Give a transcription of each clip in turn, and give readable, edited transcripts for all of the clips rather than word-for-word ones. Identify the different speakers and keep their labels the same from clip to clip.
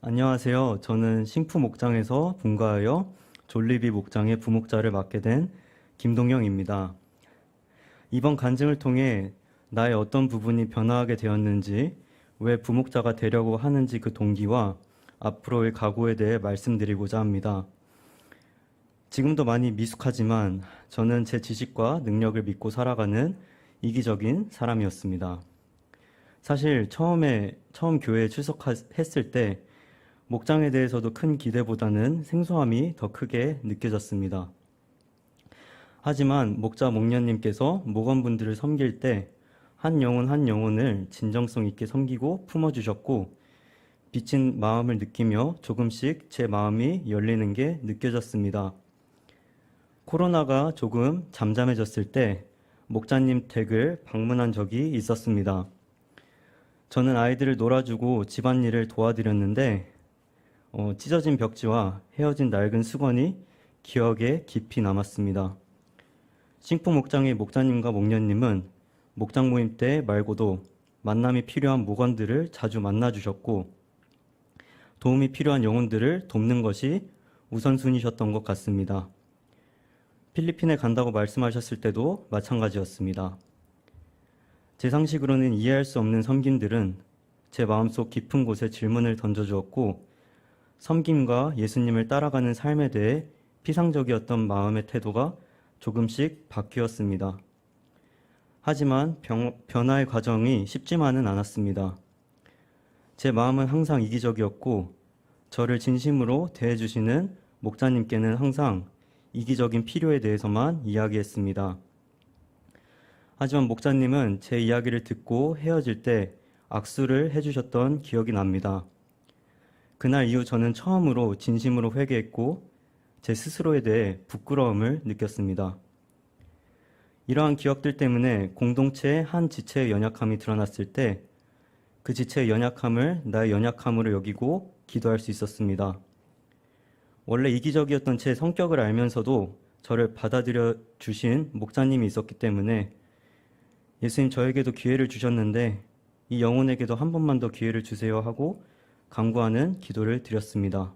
Speaker 1: 안녕하세요. 저는 싱프 목장에서 분가하여 졸리비 목장의 부목자를 맡게 된 김동영입니다. 이번 간증을 통해 나의 어떤 부분이 변화하게 되었는지, 왜 부목자가 되려고 하는지 그 동기와 앞으로의 각오에 대해 말씀드리고자 합니다. 지금도 많이 미숙하지만 저는 제 지식과 능력을 믿고 살아가는 이기적인 사람이었습니다. 사실 처음 교회에 출석했을 때 목장에 대해서도 큰 기대보다는 생소함이 더 크게 느껴졌습니다. 하지만 목자 목녀님께서 목원분들을 섬길 때 한 영혼 한 영혼을 진정성 있게 섬기고 품어주셨고, 비친 마음을 느끼며 조금씩 제 마음이 열리는 게 느껴졌습니다. 코로나가 조금 잠잠해졌을 때 목자님 댁을 방문한 적이 있었습니다. 저는 아이들을 놀아주고 집안일을 도와드렸는데 찢어진 벽지와 헤어진 낡은 수건이 기억에 깊이 남았습니다. 싱프 목장의 목자님과 목녀님은 목장 모임 때 말고도 만남이 필요한 목원들을 자주 만나주셨고, 도움이 필요한 영혼들을 돕는 것이 우선순위셨던 것 같습니다. 필리핀에 간다고 말씀하셨을 때도 마찬가지였습니다. 제 상식으로는 이해할 수 없는 섬김들은 제 마음속 깊은 곳에 질문을 던져주었고, 섬김과 예수님을 따라가는 삶에 대해 피상적이었던 마음의 태도가 조금씩 바뀌었습니다. 하지만 변화의 과정이 쉽지만은 않았습니다. 제 마음은 항상 이기적이었고, 저를 진심으로 대해주시는 목자님께는 항상 이기적인 필요에 대해서만 이야기했습니다. 하지만 목자님은 제 이야기를 듣고 헤어질 때 악수를 해주셨던 기억이 납니다. 그날 이후 저는 처음으로 진심으로 회개했고, 제 스스로에 대해 부끄러움을 느꼈습니다. 이러한 기억들 때문에 공동체의 한 지체의 연약함이 드러났을 때 그 지체의 연약함을 나의 연약함으로 여기고 기도할 수 있었습니다. 원래 이기적이었던 제 성격을 알면서도 저를 받아들여 주신 목자님이 있었기 때문에 예수님, 저에게도 기회를 주셨는데 이 영혼에게도 한 번만 더 기회를 주세요 하고 간구하는 기도를 드렸습니다.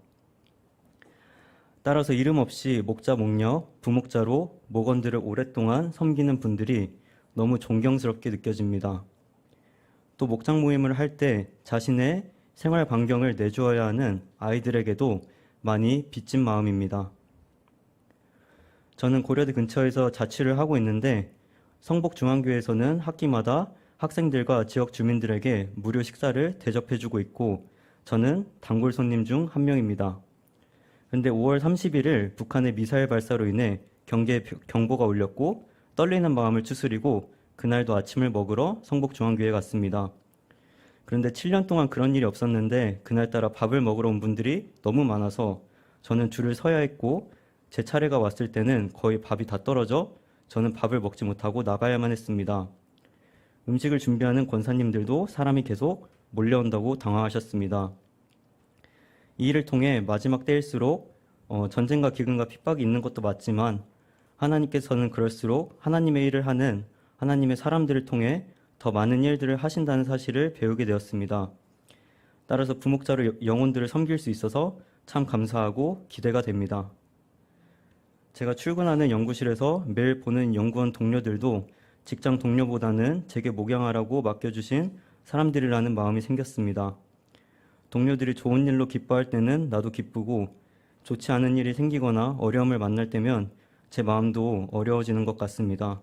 Speaker 1: 따라서 이름 없이 목자, 목녀, 부목자로 목원들을 오랫동안 섬기는 분들이 너무 존경스럽게 느껴집니다. 또 목장 모임을 할 때 자신의 생활 반경을 내주어야 하는 아이들에게도 많이 빚진 마음입니다. 저는 고려대 근처에서 자취를 하고 있는데 성복중앙교회에서는 학기마다 학생들과 지역 주민들에게 무료 식사를 대접해주고 있고, 저는 단골 손님 중 한 명입니다. 근데 5월 31일 북한의 미사일 발사로 인해 경보가 울렸고 떨리는 마음을 추스리고 그날도 아침을 먹으러 성복중앙교회에 갔습니다. 그런데 7년 동안 그런 일이 없었는데 그날따라 밥을 먹으러 온 분들이 너무 많아서 저는 줄을 서야 했고, 제 차례가 왔을 때는 거의 밥이 다 떨어져 저는 밥을 먹지 못하고 나가야만 했습니다. 음식을 준비하는 권사님들도 사람이 계속 몰려온다고 당황하셨습니다. 이 일을 통해 마지막 때일수록 전쟁과 기근과 핍박이 있는 것도 맞지만 하나님께서는 그럴수록 하나님의 일을 하는 하나님의 사람들을 통해 더 많은 일들을 하신다는 사실을 배우게 되었습니다. 따라서 부목자로 영혼들을 섬길 수 있어서 참 감사하고 기대가 됩니다. 제가 출근하는 연구실에서 매일 보는 연구원 동료들도 직장 동료보다는 제게 목양하라고 맡겨주신 사람들이라는 마음이 생겼습니다. 동료들이 좋은 일로 기뻐할 때는 나도 기쁘고, 좋지 않은 일이 생기거나 어려움을 만날 때면 제 마음도 어려워지는 것 같습니다.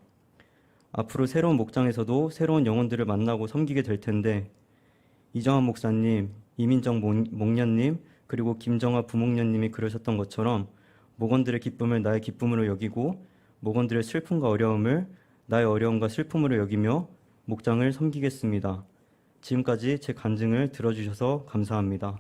Speaker 1: 앞으로 새로운 목장에서도 새로운 영혼들을 만나고 섬기게 될 텐데, 이정환 목사님, 이민정 목녀님, 그리고 김정아 부목녀님이 그러셨던 것처럼 목원들의 기쁨을 나의 기쁨으로 여기고, 목원들의 슬픔과 어려움을 나의 어려움과 슬픔으로 여기며 목장을 섬기겠습니다. 지금까지 제 간증을 들어주셔서 감사합니다.